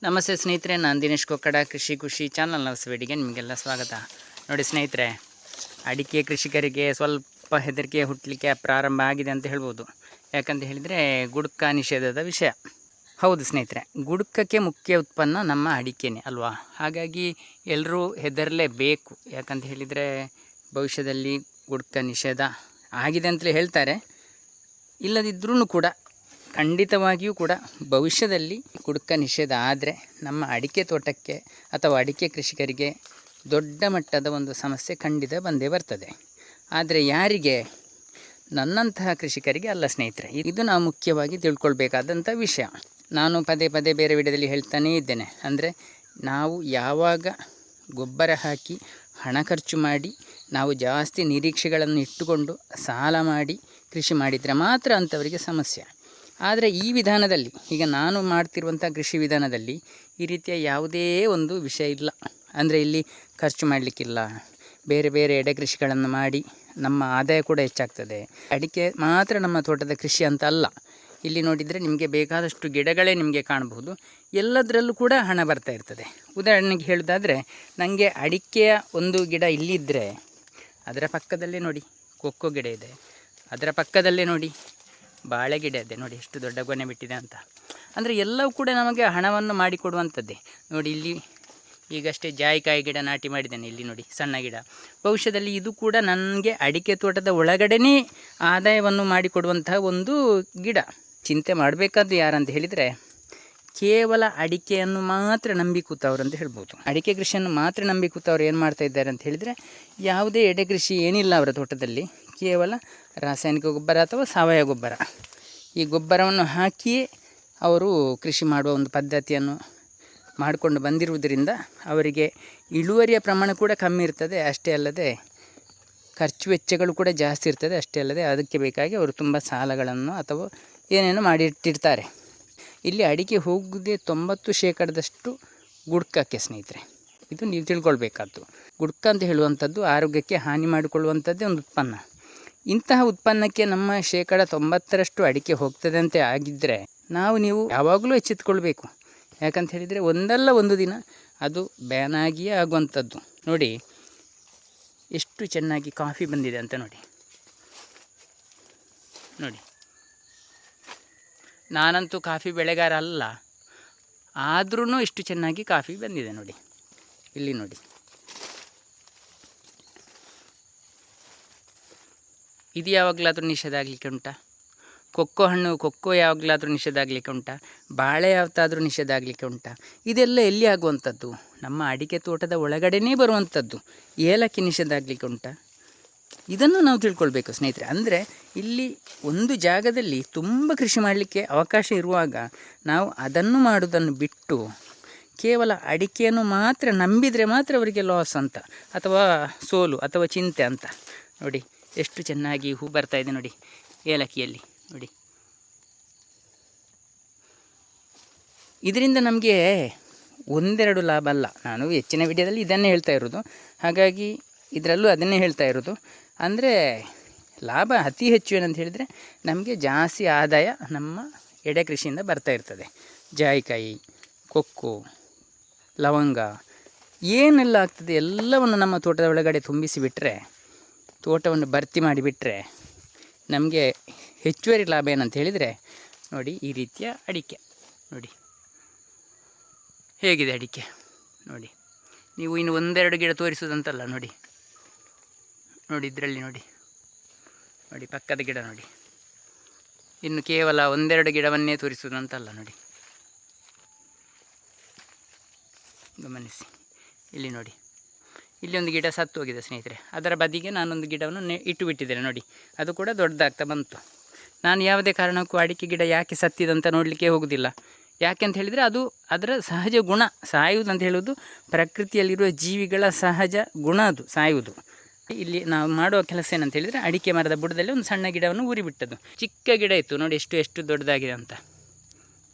ನಮಸ್ತೆ ಸ್ನೇಹಿತರೆ, ನಾನು ದಿನೇಶ್ ಕೊಕ್ಕಡ. ಕೃಷಿ ಖುಷಿ ಚಾನಲ್ನ ಹೊಸಬೇಡಿಗೆ ನಿಮಗೆಲ್ಲ ಸ್ವಾಗತ. ನೋಡಿ ಸ್ನೇಹಿತರೆ, ಅಡಿಕೆ ಕೃಷಿಕರಿಗೆ ಸ್ವಲ್ಪ ಹೆದರಿಕೆ ಹುಟ್ಟಲಿಕ್ಕೆ ಪ್ರಾರಂಭ ಆಗಿದೆ ಅಂತ ಹೇಳ್ಬೋದು. ಯಾಕಂತ ಹೇಳಿದರೆ ಗುಡ್ಕ ನಿಷೇಧದ ವಿಷಯ. ಹೌದು ಸ್ನೇಹಿತರೆ, ಗುಡ್ಕಕ್ಕೆ ಮುಖ್ಯ ಉತ್ಪನ್ನ ನಮ್ಮ ಅಡಿಕೆನೇ ಅಲ್ವಾ. ಹಾಗಾಗಿ ಎಲ್ಲರೂ ಹೆದರಲೇಬೇಕು. ಯಾಕಂತ ಹೇಳಿದರೆ ಭವಿಷ್ಯದಲ್ಲಿ ಗುಡ್ಕ ನಿಷೇಧ ಆಗಿದೆ ಅಂತಲೇ ಹೇಳ್ತಾರೆ. ಇಲ್ಲದಿದ್ರೂ ಕೂಡ ಖಂಡಿತವಾಗಿಯೂ ಕೂಡ ಭವಿಷ್ಯದಲ್ಲಿ ಗುಡ್ಕ ನಿಷೇಧ ಆದರೆ ನಮ್ಮ ಅಡಿಕೆ ತೋಟಕ್ಕೆ ಅಥವಾ ಅಡಿಕೆ ಕೃಷಿಕರಿಗೆ ದೊಡ್ಡ ಮಟ್ಟದ ಒಂದು ಸಮಸ್ಯೆ ಖಂಡಿತ ಬಂದೇ ಬರ್ತದೆ. ಆದರೆ ಯಾರಿಗೆ? ನನ್ನಂತಹ ಕೃಷಿಕರಿಗೆ ಅಲ್ಲ ಸ್ನೇಹಿತರೆ. ಇದು ನಾವು ಮುಖ್ಯವಾಗಿ ತಿಳ್ಕೊಳ್ಬೇಕಾದಂಥ ವಿಷಯ. ನಾನು ಪದೇ ಪದೇ ಬೇರೆ ವಿಡಿಯೋದಲ್ಲಿ ಹೇಳ್ತಾನೇ ಇದ್ದೇನೆ. ಅಂದರೆ ನಾವು ಯಾವಾಗ ಗೊಬ್ಬರ ಹಾಕಿ ಹಣ ಖರ್ಚು ಮಾಡಿ ನಾವು ಜಾಸ್ತಿ ನಿರೀಕ್ಷೆಗಳನ್ನು ಇಟ್ಟುಕೊಂಡು ಸಾಲ ಮಾಡಿ ಕೃಷಿ ಮಾಡಿದರೆ ಮಾತ್ರ ಅಂಥವರಿಗೆ ಸಮಸ್ಯೆ. ಆದರೆ ಈ ವಿಧಾನದಲ್ಲಿ, ಈಗ ನಾನು ಮಾಡ್ತಿರುವಂಥ ಕೃಷಿ ವಿಧಾನದಲ್ಲಿ ಈ ರೀತಿಯ ಯಾವುದೇ ಒಂದು ವಿಷಯ ಇಲ್ಲ. ಅಂದರೆ ಇಲ್ಲಿ ಖರ್ಚು ಮಾಡಲಿಕ್ಕಿಲ್ಲ. ಬೇರೆ ಬೇರೆ ಎಡೆ ಕೃಷಿಗಳನ್ನು ಮಾಡಿ ನಮ್ಮ ಆದಾಯ ಕೂಡ ಹೆಚ್ಚಾಗ್ತದೆ. ಅಡಿಕೆ ಮಾತ್ರ ನಮ್ಮ ತೋಟದ ಕೃಷಿ ಅಂತ ಅಲ್ಲ. ಇಲ್ಲಿ ನೋಡಿದರೆ ನಿಮಗೆ ಬೇಕಾದಷ್ಟು ಗಿಡಗಳೇ ನಿಮಗೆ ಕಾಣಬಹುದು. ಎಲ್ಲದರಲ್ಲೂ ಕೂಡ ಹಣ ಬರ್ತಾ ಇರ್ತದೆ. ಉದಾಹರಣೆಗೆ ಹೇಳೋದಾದರೆ, ನನಗೆ ಅಡಿಕೆಯ ಒಂದು ಗಿಡ ಇಲ್ಲಿದ್ದರೆ ಅದರ ಪಕ್ಕದಲ್ಲೇ ನೋಡಿ ಕೊಕ್ಕೋ ಗಿಡ ಇದೆ, ಅದರ ಪಕ್ಕದಲ್ಲೇ ನೋಡಿ ಬಾಳೆ ಗಿಡ ಇದೆ. ನೋಡಿ ಎಷ್ಟು ದೊಡ್ಡ ಗೊನೆ ಬಿಟ್ಟಿದೆ ಅಂತ. ಅಂದರೆ ಎಲ್ಲವೂ ಕೂಡ ನಮಗೆ ಹಣವನ್ನು ಮಾಡಿಕೊಡುವಂಥದ್ದೇ. ನೋಡಿ ಇಲ್ಲಿ ಈಗಷ್ಟೇ ಜಾಯಿಕಾಯಿ ಗಿಡ ನಾಟಿ ಮಾಡಿದ್ದೇನೆ. ಇಲ್ಲಿ ನೋಡಿ ಸಣ್ಣ ಗಿಡ. ಭವಿಷ್ಯದಲ್ಲಿ ಇದು ಕೂಡ ನನಗೆ ಅಡಿಕೆ ತೋಟದ ಒಳಗಡೆನೇ ಆದಾಯವನ್ನು ಮಾಡಿಕೊಡುವಂತಹ ಒಂದು ಗಿಡ. ಚಿಂತೆ ಮಾಡಬೇಕಾದ್ದು ಯಾರಂತ ಹೇಳಿದರೆ, ಕೇವಲ ಅಡಿಕೆಯನ್ನು ಮಾತ್ರ ನಂಬಿ ಕೂತವ್ರು ಅಂತ ಹೇಳ್ಬೋದು. ಅಡಿಕೆ ಕೃಷಿಯನ್ನು ಮಾತ್ರ ನಂಬಿ ಕೂತವ್ರು ಏನು ಮಾಡ್ತಾ ಇದ್ದಾರೆ ಅಂತ ಹೇಳಿದರೆ, ಯಾವುದೇ ಎಡೆ ಕೃಷಿ ಏನಿಲ್ಲ ಅವರ ತೋಟದಲ್ಲಿ. ಕೇವಲ ರಾಸಾಯನಿಕ ಗೊಬ್ಬರ ಅಥವಾ ಸಾವಯವ ಗೊಬ್ಬರ, ಈ ಗೊಬ್ಬರವನ್ನು ಹಾಕಿಯೇ ಅವರು ಕೃಷಿ ಮಾಡುವ ಒಂದು ಪದ್ಧತಿಯನ್ನು ಮಾಡಿಕೊಂಡು ಬಂದಿರುವುದರಿಂದ ಅವರಿಗೆ ಇಳುವರಿಯ ಪ್ರಮಾಣ ಕೂಡ ಕಮ್ಮಿ ಇರ್ತದೆ. ಅಷ್ಟೇ ಅಲ್ಲದೆ ಖರ್ಚು ವೆಚ್ಚಗಳು ಕೂಡ ಜಾಸ್ತಿ ಇರ್ತದೆ. ಅಷ್ಟೇ ಅಲ್ಲದೆ ಅದಕ್ಕೆ ಬೇಕಾಗಿ ಅವರು ತುಂಬ ಸಾಲಗಳನ್ನು ಅಥವಾ ಏನೇನೋ ಮಾಡಿಟ್ಟಿರ್ತಾರೆ. ಇಲ್ಲಿ ಅಡಿಕೆ ಹೋಗುವುದೇ 90% ಗುಡ್ಕಕ್ಕೆ ಸ್ನೇಹಿತರೆ. ಇದು ನೀವು ತಿಳ್ಕೊಳ್ಬೇಕಾದ್ದು. ಗುಡ್ಕ ಅಂತ ಹೇಳುವಂಥದ್ದು ಆರೋಗ್ಯಕ್ಕೆ ಹಾನಿ ಮಾಡಿಕೊಳ್ಳುವಂಥದ್ದೇ ಒಂದು ಉತ್ಪನ್ನ. ಇಂತಹ ಉತ್ಪನ್ನಕ್ಕೆ ನಮ್ಮ 90% ಅಡಿಕೆ ಹೋಗ್ತದೆ ಅಂತ ಆಗಿದ್ದರೆ ನೀವು ಯಾವಾಗಲೂ ಎಚ್ಚೆತ್ತುಕೊಳ್ಬೇಕು. ಯಾಕಂತ ಹೇಳಿದರೆ ಒಂದಲ್ಲ ಒಂದು ದಿನ ಅದು ಬ್ಯಾನ್ ಆಗಿಯೇ ಆಗುವಂಥದ್ದು. ನೋಡಿ ಎಷ್ಟು ಚೆನ್ನಾಗಿ ಕಾಫಿ ಬಂದಿದೆ ಅಂತ ನೋಡಿ. ನೋಡಿ, ನಾನಂತೂ ಕಾಫಿ ಬೆಳೆಗಾರ ಅಲ್ಲ, ಆದ್ರೂ ಇಷ್ಟು ಚೆನ್ನಾಗಿ ಕಾಫಿ ಬಂದಿದೆ ನೋಡಿ. ಇಲ್ಲಿ ನೋಡಿ, ಇದು ಯಾವಾಗಲಾದರೂ ನಿಷೇಧ ಆಗಲಿಕ್ಕೆ ಉಂಟಾ? ಕೊಕ್ಕೋ ಯಾವಾಗಲಾದರೂ ನಿಷೇಧ ಆಗಲಿಕ್ಕೆ ಉಂಟಾ? ಬಾಳೆ ಯಾವತ್ತಾದರೂ ನಿಷೇಧ ಆಗಲಿಕ್ಕೆ ಉಂಟಾ? ಇದೆಲ್ಲ ಎಲ್ಲಿ ಆಗುವಂಥದ್ದು? ನಮ್ಮ ಅಡಿಕೆ ತೋಟದ ಒಳಗಡೆನೇ ಬರುವಂಥದ್ದು. ಏಲಕ್ಕಿ ನಿಷೇಧ ಆಗಲಿಕ್ಕೆ ಉಂಟಾ? ಇದನ್ನು ನಾವು ತಿಳ್ಕೊಳ್ಬೇಕು ಸ್ನೇಹಿತರೆ. ಅಂದರೆ ಇಲ್ಲಿ ಒಂದು ಜಾಗದಲ್ಲಿ ತುಂಬ ಕೃಷಿ ಮಾಡಲಿಕ್ಕೆ ಅವಕಾಶ ಇರುವಾಗ ನಾವು ಅದನ್ನು ಮಾಡೋದನ್ನು ಬಿಟ್ಟು ಕೇವಲ ಅಡಿಕೆಯನ್ನು ಮಾತ್ರ ನಂಬಿದರೆ ಮಾತ್ರ ಅವರಿಗೆ ಲಾಸ್ ಅಂತ, ಅಥವಾ ಸೋಲು ಅಥವಾ ಚಿಂತೆ ಅಂತ. ನೋಡಿ ಎಷ್ಟು ಚೆನ್ನಾಗಿ ಹೂ ಬರ್ತಾ ಇದೆ ನೋಡಿ ಏಲಕ್ಕಿಯಲ್ಲಿ. ನೋಡಿ, ಇದರಿಂದ ನಮಗೆ ಒಂದೆರಡು ಲಾಭ ಅಲ್ಲ. ನಾನು ಹೆಚ್ಚಿನ ವಿಡಿಯೋದಲ್ಲಿ ಇದನ್ನೇ ಹೇಳ್ತಾ ಇರೋದು, ಹಾಗಾಗಿ ಇದರಲ್ಲೂ ಅದನ್ನೇ ಹೇಳ್ತಾ ಇರೋದು. ಅಂದರೆ ಲಾಭ ಅತಿ ಹೆಚ್ಚು ಏನಂತ ಹೇಳಿದರೆ, ನಮಗೆ ಜಾಸ್ತಿ ಆದಾಯ ನಮ್ಮ ಎಡೆ ಕೃಷಿಯಿಂದ ಬರ್ತಾ ಇರ್ತದೆ. ಜಾಯಿಕಾಯಿ, ಕೊಕ್ಕೋ, ಲವಂಗ ಏನೆಲ್ಲ ಆಗ್ತದೆ ಎಲ್ಲವನ್ನು ನಮ್ಮ ತೋಟದ ಒಳಗಡೆ ತುಂಬಿಸಿಬಿಟ್ರೆ, ತೋಟವನ್ನು ಭರ್ತಿ ಮಾಡಿಬಿಟ್ರೆ ನಮಗೆ ಹೆಚ್ಚುವರಿ ಲಾಭ ಏನಂತ ಹೇಳಿದರೆ, ನೋಡಿ ಈ ರೀತಿಯ ಅಡಿಕೆ ನೋಡಿ ಹೇಗಿದೆ ಅಡಿಕೆ ನೋಡಿ. ನೀವು ಇನ್ನು ಒಂದೆರಡು ಗಿಡ ತೋರಿಸೋದಂತಲ್ಲ ನೋಡಿ. ನೋಡಿ ಇದರಲ್ಲಿ ನೋಡಿ ಪಕ್ಕದ ಗಿಡ ನೋಡಿ. ಇನ್ನು ಕೇವಲ ಒಂದೆರಡು ಗಿಡವನ್ನೇ ತೋರಿಸುವುದಂತಲ್ಲ ನೋಡಿ. ಗಮನಿಸಿ, ಇಲ್ಲಿ ನೋಡಿ, ಇಲ್ಲಿ ಒಂದು ಗಿಡ ಸತ್ತು ಹೋಗಿದೆ ಸ್ನೇಹಿತರೆ. ಅದರ ಬದಿಗೆ ನಾನೊಂದು ಗಿಡವನ್ನು ಇಟ್ಟು ಬಿಟ್ಟಿದ್ದೇನೆ ನೋಡಿ. ಅದು ಕೂಡ ದೊಡ್ಡದಾಗ್ತಾ ಬಂತು. ನಾನು ಯಾವುದೇ ಕಾರಣಕ್ಕೂ ಅಡಿಕೆ ಗಿಡ ಯಾಕೆ ಸತ್ತಿದಂತ ನೋಡಲಿಕ್ಕೆ ಹೋಗೋದಿಲ್ಲ. ಯಾಕೆ ಅಂತ ಹೇಳಿದರೆ ಅದು ಅದರ ಸಹಜ ಗುಣ. ಸಾಯುವುದು ಅಂತ ಹೇಳೋದು ಪ್ರಕೃತಿಯಲ್ಲಿರುವ ಜೀವಿಗಳ ಸಹಜ ಗುಣ, ಅದು ಸಾಯುವುದು. ಇಲ್ಲಿ ನಾವು ಮಾಡುವ ಕೆಲಸ ಏನಂತ ಹೇಳಿದರೆ, ಅಡಿಕೆ ಮರದ ಬುಡದಲ್ಲಿ ಒಂದು ಸಣ್ಣ ಗಿಡವನ್ನು ಊರಿಬಿಟ್ಟದ್ದು. ಚಿಕ್ಕ ಗಿಡ ಇತ್ತು ನೋಡಿ ಎಷ್ಟು ದೊಡ್ಡದಾಗಿದೆ ಅಂತ.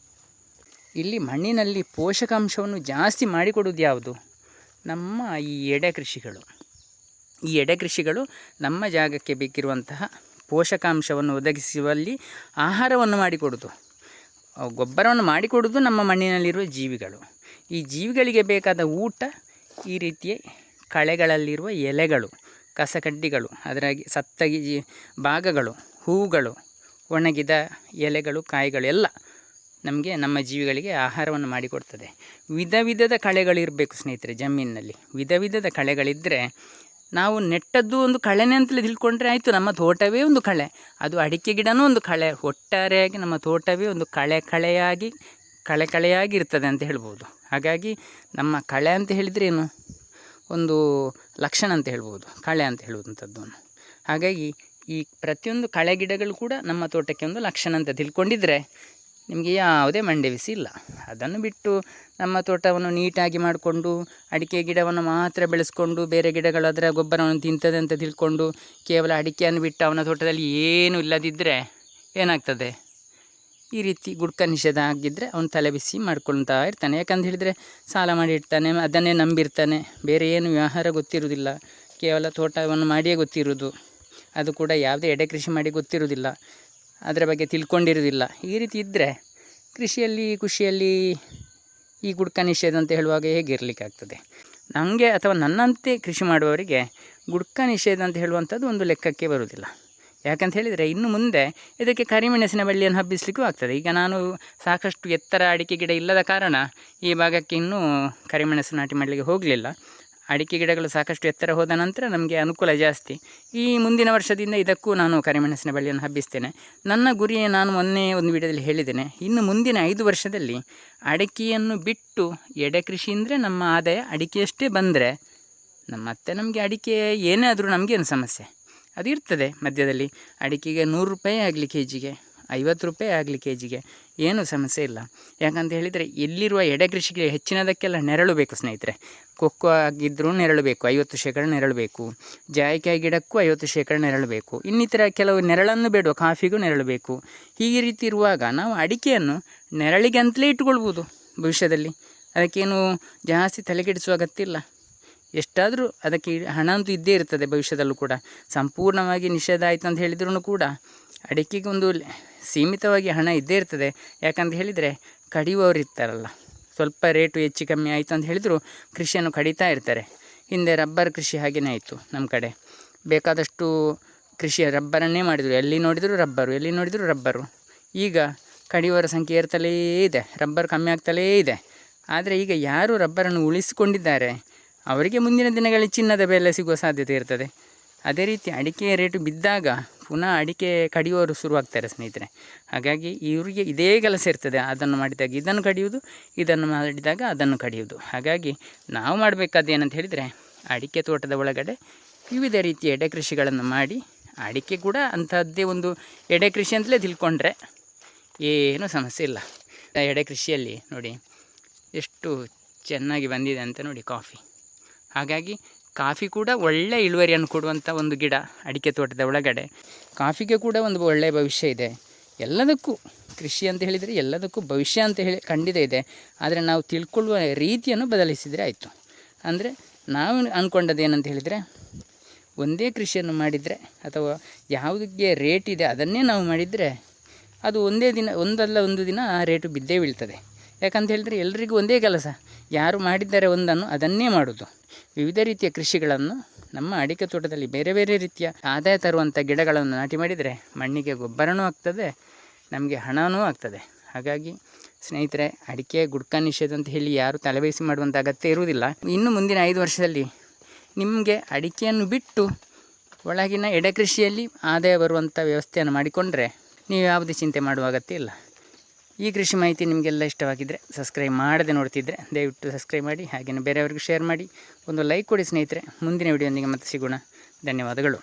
ಇಲ್ಲಿ ಮಣ್ಣಿನಲ್ಲಿ ಪೋಷಕಾಂಶವನ್ನು ಜಾಸ್ತಿ ಮಾಡಿಕೊಡುವುದು ಯಾವುದು? ನಮ್ಮ ಈ ಎಡೆ ಕೃಷಿಗಳು. ಈ ಎಡೆ ಕೃಷಿಗಳು ನಮ್ಮ ಜಾಗಕ್ಕೆ ಬೇಕಿರುವಂತಹ ಪೋಷಕಾಂಶವನ್ನು ಒದಗಿಸುವಲ್ಲಿ ಆಹಾರವನ್ನು ಮಾಡಿಕೊಡುವುದು. ಗೊಬ್ಬರವನ್ನು ಮಾಡಿಕೊಡೋದು ನಮ್ಮ ಮಣ್ಣಿನಲ್ಲಿರುವ ಜೀವಿಗಳು. ಈ ಜೀವಿಗಳಿಗೆ ಬೇಕಾದ ಊಟ ಈ ರೀತಿಯ ಕಳೆಗಳಲ್ಲಿರುವ ಎಲೆಗಳು, ಕಸಕಡ್ಡಿಗಳು, ಅದರಾಗಿ ಸತ್ತ ಭಾಗಗಳು, ಹೂವುಗಳು, ಒಣಗಿದ ಎಲೆಗಳು, ಕಾಯಿಗಳು ಎಲ್ಲ ನಮಗೆ ನಮ್ಮ ಜೀವಿಗಳಿಗೆ ಆಹಾರವನ್ನು ಮಾಡಿಕೊಡ್ತದೆ. ವಿಧ ವಿಧದ ಕಳೆಗಳಿರಬೇಕು ಸ್ನೇಹಿತರೆ. ಜಮೀನಿನಲ್ಲಿ ವಿಧ ವಿಧದ ಕಳೆಗಳಿದ್ದರೆ ನಾವು ನೆಟ್ಟದ್ದು ಒಂದು ಕಳೆನೇ ಅಂತಲೇ ತಿಳ್ಕೊಂಡ್ರೆ ಆಯಿತು. ನಮ್ಮ ತೋಟವೇ ಒಂದು ಕಳೆ, ಅದು ಅಡಿಕೆ ಗಿಡನೂ ಒಂದು ಕಳೆ. ಒಟ್ಟಾರೆಯಾಗಿ ನಮ್ಮ ತೋಟವೇ ಒಂದು ಕಳೆಯಾಗಿ ಇರ್ತದೆ ಅಂತ ಹೇಳ್ಬೋದು. ಹಾಗಾಗಿ ನಮ್ಮ ಕಳೆ ಅಂತ ಹೇಳಿದರೆ ಏನು, ಒಂದು ಲಕ್ಷಣ ಅಂತ ಹೇಳ್ಬೋದು, ಕಳೆ ಅಂತ ಹೇಳುವಂಥದ್ದನ್ನು. ಹಾಗಾಗಿ ಈ ಪ್ರತಿಯೊಂದು ಕಳೆ ಗಿಡಗಳು ಕೂಡ ನಮ್ಮ ತೋಟಕ್ಕೆ ಒಂದು ಲಕ್ಷಣ ಅಂತ ತಿಳ್ಕೊಂಡಿದ್ರೆ ನಿಮಗೆ ಯಾವುದೇ ಮಂಡೆ ಬಿಸಿ ಇಲ್ಲ. ಅದನ್ನು ಬಿಟ್ಟು ನಮ್ಮ ತೋಟವನ್ನು ನೀಟಾಗಿ ಮಾಡಿಕೊಂಡು ಅಡಿಕೆ ಗಿಡವನ್ನು ಮಾತ್ರ ಬೆಳೆಸ್ಕೊಂಡು ಬೇರೆ ಗಿಡಗಳು ಅದರ ಗೊಬ್ಬರವನ್ನು ತಿಂತದೆ ಅಂತ ತಿಳ್ಕೊಂಡು ಕೇವಲ ಅಡಿಕೆಯನ್ನು ಬಿಟ್ಟು ಅವನ ತೋಟದಲ್ಲಿ ಏನೂ ಇಲ್ಲದಿದ್ದರೆ ಏನಾಗ್ತದೆ, ಈ ರೀತಿ ಗುಡ್ಕ ನಿಷೇಧ ಆಗಿದ್ದರೆ ಅವನು ತಲೆ ಬಿಸಿ ಮಾಡ್ಕೊಳ್ತಾ ಇರ್ತಾನೆ. ಯಾಕಂತ ಹೇಳಿದರೆ ಸಾಲ ಮಾಡಿ ಇಡ್ತಾನೆ, ಅದನ್ನೇ ನಂಬಿರ್ತಾನೆ, ಬೇರೆ ಏನು ವ್ಯವಹಾರ ಗೊತ್ತಿರುವುದಿಲ್ಲ, ಕೇವಲ ತೋಟವನ್ನು ಮಾಡಿಯೇ ಗೊತ್ತಿರುವುದು. ಅದು ಕೂಡ ಯಾವುದೇ ಎಡೆ ಕೃಷಿ ಮಾಡಿ ಗೊತ್ತಿರುವುದಿಲ್ಲ, ಅದರ ಬಗ್ಗೆ ತಿಳ್ಕೊಂಡಿರೋದಿಲ್ಲ. ಈ ರೀತಿ ಇದ್ದರೆ ಖುಷಿಯಲ್ಲಿ ಈ ಗುಡ್ಕ ನಿಷೇಧ ಅಂತ ಹೇಳುವಾಗ ಹೇಗಿರಲಿಕ್ಕಾಗ್ತದೆ? ನಮಗೆ ಅಥವಾ ನನ್ನಂತೆ ಕೃಷಿ ಮಾಡುವವರಿಗೆ ಗುಡ್ಕ ನಿಷೇಧ ಅಂತ ಹೇಳುವಂಥದ್ದು ಒಂದು ಲೆಕ್ಕಕ್ಕೆ ಬರುವುದಿಲ್ಲ. ಯಾಕಂತ ಹೇಳಿದರೆ ಇನ್ನು ಮುಂದೆ ಇದಕ್ಕೆ ಕರಿಮೆಣಸಿನ ಬಳ್ಳಿಯನ್ನು ಹಬ್ಬಿಸಲಿಕ್ಕೂ ಆಗ್ತದೆ. ಈಗ ನಾನು ಸಾಕಷ್ಟು ಎತ್ತರ ಅಡಿಕೆ ಗಿಡ ಇಲ್ಲದ ಕಾರಣ ಈ ಭಾಗಕ್ಕೆ ಇನ್ನೂ ಕರಿಮೆಣಸು ನಾಟಿ ಮಾಡಲಿಕ್ಕೆ ಹೋಗಲಿಲ್ಲ. ಅಡಿಕೆ ಗಿಡಗಳು ಸಾಕಷ್ಟು ಎತ್ತರ ಹೋದ ನಂತರ ನಮಗೆ ಅನುಕೂಲ ಜಾಸ್ತಿ. ಈ ಮುಂದಿನ ವರ್ಷದಿಂದ ಇದಕ್ಕೂ ನಾನು ಕರಿಮೆಣಸಿನ ಬಳ್ಳಿಯನ್ನು ಹಬ್ಬಿಸ್ತೇನೆ. ನನ್ನ ಗುರಿ ನಾನು ಮೊನ್ನೆ ಒಂದು ವಿಡಿಯೋದಲ್ಲಿ ಹೇಳಿದ್ದೇನೆ, ಇನ್ನು ಮುಂದಿನ 5 ವರ್ಷದಲ್ಲಿ ಅಡಿಕೆಯನ್ನು ಬಿಟ್ಟು ಎಡೆ ಕೃಷಿ ಅಂದರೆ ನಮ್ಮ ಆದಾಯ ಅಡಿಕೆಯಷ್ಟೇ ಬಂದರೆ ಮತ್ತೆ ನಮಗೆ ಅಡಿಕೆ ಏನೇ ಆದರೂ ನಮಗೇನು ಸಮಸ್ಯೆ ಅದು ಇರ್ತದೆ. ಮಧ್ಯದಲ್ಲಿ ಅಡಿಕೆಗೆ 100 ರೂಪಾಯಿ ಆಗಲಿ ಕೆ ಜಿಗೆ, 50 ರೂಪಾಯಿ ಆಗಲಿ ಕೆ ಜಿಗೆ, ಏನೂ ಸಮಸ್ಯೆ ಇಲ್ಲ. ಯಾಕಂತ ಹೇಳಿದರೆ ಎಲ್ಲಿರುವ ಎಡೆ ಕೃಷಿಗೆ ಹೆಚ್ಚಿನದಕ್ಕೆಲ್ಲ ನೆರಳು ಬೇಕು ಸ್ನೇಹಿತರೆ. ಕೊಕ್ಕೋ ಆಗಿದ್ದರೂ ನೆರಳು ಬೇಕು, 50% ನೆರಳು ಬೇಕು. ಜಾಯಿಕಾಯಿ ಗಿಡಕ್ಕೂ 50% ನೆರಳು ಬೇಕು. ಇನ್ನಿತರ ಕೆಲವು ನೆರಳನ್ನು ಬೇಡುವ ಕಾಫಿಗೂ ನೆರಳು ಬೇಕು. ಹೀಗೆ ರೀತಿ ಇರುವಾಗ ನಾವು ಅಡಿಕೆಯನ್ನು ನೆರಳಿಗೆ ಅಂತಲೇ ಇಟ್ಕೊಳ್ಬೋದು ಭವಿಷ್ಯದಲ್ಲಿ. ಅದಕ್ಕೇನು ಜಾಸ್ತಿ ತಲೆಕೆಡಿಸುವ ಅಗತ್ಯ ಇಲ್ಲ. ಎಷ್ಟಾದರೂ ಅದಕ್ಕೆ ಹಣ ಅಂತೂ ಇದ್ದೇ ಇರ್ತದೆ ಭವಿಷ್ಯದಲ್ಲೂ ಕೂಡ. ಸಂಪೂರ್ಣವಾಗಿ ನಿಷೇಧ ಆಯಿತು ಅಂತ ಹೇಳಿದ್ರೂ ಕೂಡ ಅಡಿಕೆಗೆ ಒಂದು ಸೀಮಿತವಾಗಿ ಹಣ ಇದ್ದೇ ಇರ್ತದೆ. ಯಾಕಂತ ಹೇಳಿದರೆ ಕಡಿಯುವವರು ಇರ್ತಾರಲ್ಲ, ಸ್ವಲ್ಪ ರೇಟು ಹೆಚ್ಚು ಕಮ್ಮಿ ಆಯಿತು ಅಂತ ಹೇಳಿದರೂ ಕೃಷಿಯನ್ನು ಕಡಿತಾ ಇರ್ತಾರೆ. ಹಿಂದೆ ರಬ್ಬರ್ ಕೃಷಿ ಹಾಗೆಯೇ ಆಯಿತು ನಮ್ಮ ಕಡೆ. ಬೇಕಾದಷ್ಟು ಕೃಷಿ ರಬ್ಬರನ್ನೇ ಮಾಡಿದರು, ಎಲ್ಲಿ ನೋಡಿದರೂ ರಬ್ಬರು. ಈಗ ಕಡಿಯುವವರ ಸಂಖ್ಯೆ ಏರ್ತಲೇ ಇದೆ, ರಬ್ಬರ್ ಕಮ್ಮಿ ಆಗ್ತಲೇ ಇದೆ. ಆದರೆ ಈಗ ಯಾರು ರಬ್ಬರನ್ನು ಉಳಿಸಿಕೊಂಡಿದ್ದಾರೆ ಅವರಿಗೆ ಮುಂದಿನ ದಿನಗಳಲ್ಲಿ ಚಿನ್ನದ ಬೆಲೆ ಸಿಗುವ ಸಾಧ್ಯತೆ ಇರ್ತದೆ. ಅದೇ ರೀತಿ ಅಡಿಕೆ ರೇಟು ಬಿದ್ದಾಗ ಪುನಃ ಅಡಿಕೆ ಕಡಿಯುವವರು ಶುರುವಾಗ್ತಾರೆ ಸ್ನೇಹಿತರೆ. ಹಾಗಾಗಿ ಇವರಿಗೆ ಇದೇ ಕೆಲಸ ಇರ್ತದೆ, ಅದನ್ನು ಮಾಡಿದಾಗ ಇದನ್ನು ಕಡಿಯುವುದು, ಇದನ್ನು ಮಾಡಿದಾಗ ಅದನ್ನು ಕಡಿಯುವುದು. ಹಾಗಾಗಿ ನಾವು ಮಾಡಬೇಕಾದ ಏನಂತ ಹೇಳಿದರೆ ಅಡಿಕೆ ತೋಟದ ಒಳಗಡೆ ವಿವಿಧ ರೀತಿಯ ಎಡೆ ಕೃಷಿಗಳನ್ನು ಮಾಡಿ, ಅಡಿಕೆ ಕೂಡ ಅಂಥದ್ದೇ ಒಂದು ಎಡೆ ಕೃಷಿ ಅಂತಲೇ ತಿಳ್ಕೊಂಡ್ರೆ ಏನೂ ಸಮಸ್ಯೆ ಇಲ್ಲ. ಎಡೆ ಕೃಷಿಯಲ್ಲಿ ನೋಡಿ ಎಷ್ಟು ಚೆನ್ನಾಗಿ ಬಂದಿದೆ ಅಂತ ನೋಡಿ ಕಾಫಿ. ಹಾಗಾಗಿ ಕಾಫಿ ಕೂಡ ಒಳ್ಳೆಯ ಇಳುವರಿಯನ್ನು ಕೊಡುವಂಥ ಒಂದು ಗಿಡ ಅಡಿಕೆ ತೋಟದ ಒಳಗಡೆ. ಕಾಫಿಗೆ ಕೂಡ ಒಂದು ಒಳ್ಳೆಯ ಭವಿಷ್ಯ ಇದೆ. ಎಲ್ಲದಕ್ಕೂ ಕೃಷಿ ಅಂತ ಹೇಳಿದರೆ ಎಲ್ಲದಕ್ಕೂ ಭವಿಷ್ಯ ಅಂತ ಹೇಳಿ ಖಂಡಿತ ಇದೆ. ಆದರೆ ನಾವು ತಿಳ್ಕೊಳ್ಳುವ ರೀತಿಯನ್ನು ಬದಲಿಸಿದರೆ ಆಯಿತು. ಅಂದರೆ ನಾವು ಅಂದ್ಕೊಂಡದ್ದು ಏನಂತ ಹೇಳಿದರೆ ಒಂದೇ ಕೃಷಿಯನ್ನು ಮಾಡಿದರೆ ಅಥವಾ ಯಾವುದಕ್ಕೆ ರೇಟ್ ಇದೆ ಅದನ್ನೇ ನಾವು ಮಾಡಿದರೆ ಅದು ಒಂದಲ್ಲ ಒಂದು ದಿನ ಆ ರೇಟು ಬಿದ್ದೇ ಬೀಳ್ತದೆ. ಯಾಕಂತ ಹೇಳಿದರೆ ಎಲ್ರಿಗೂ ಒಂದೇ ಕೆಲಸ, ಯಾರು ಮಾಡಿದ್ದಾರೆ ಒಂದನ್ನು ಅದನ್ನೇ ಮಾಡೋದು. ವಿವಿಧ ರೀತಿಯ ಕೃಷಿಗಳನ್ನು ನಮ್ಮ ಅಡಿಕೆ ತೋಟದಲ್ಲಿ ಬೇರೆ ಬೇರೆ ರೀತಿಯ ಆದಾಯ ತರುವಂಥ ಗಿಡಗಳನ್ನು ನಾಟಿ ಮಾಡಿದರೆ ಮಣ್ಣಿಗೆ ಗೊಬ್ಬರನೂ ಆಗ್ತದೆ, ನಮಗೆ ಹಣವೂ ಆಗ್ತದೆ. ಹಾಗಾಗಿ ಸ್ನೇಹಿತರೆ, ಅಡಿಕೆ ಗುಡ್ಕ ನಿಷೇಧ ಅಂತ ಹೇಳಿ ಯಾರು ತಲೆಬೇಸಿ ಮಾಡುವಂಥ ಅಗತ್ಯ ಇರುವುದಿಲ್ಲ. ಇನ್ನು ಮುಂದಿನ 5 ವರ್ಷದಲ್ಲಿ ನಿಮಗೆ ಅಡಿಕೆಯನ್ನು ಬಿಟ್ಟು ಒಳಗಿನ ಎಡೆ ಕೃಷಿಯಲ್ಲಿ ಆದಾಯ ಬರುವಂಥ ವ್ಯವಸ್ಥೆಯನ್ನು ಮಾಡಿಕೊಂಡ್ರೆ ನೀವು ಯಾವುದೇ ಚಿಂತೆ ಮಾಡುವ ಅಗತ್ಯ ಇಲ್ಲ. ಈ ಕೃಷಿ ಮಾಹಿತಿ ನಿಮಗೆಲ್ಲ ಇಷ್ಟವಾಗಿದ್ದರೆ, ಸಬ್ಸ್ಕ್ರೈಬ್ ಮಾಡದೆ ನೋಡ್ತಿದ್ದರೆ ದಯವಿಟ್ಟು ಸಬ್ಸ್ಕ್ರೈಬ್ ಮಾಡಿ, ಹಾಗೆಯೇ ಬೇರೆಯವರಿಗೂ ಶೇರ್ ಮಾಡಿ, ಒಂದು ಲೈಕ್ ಕೊಡಿ ಸ್ನೇಹಿತರೆ. ಮುಂದಿನ ವಿಡಿಯೋದೊಂದಿಗೆ ಮತ್ತೆ ಸಿಗೋಣ. ಧನ್ಯವಾದಗಳು.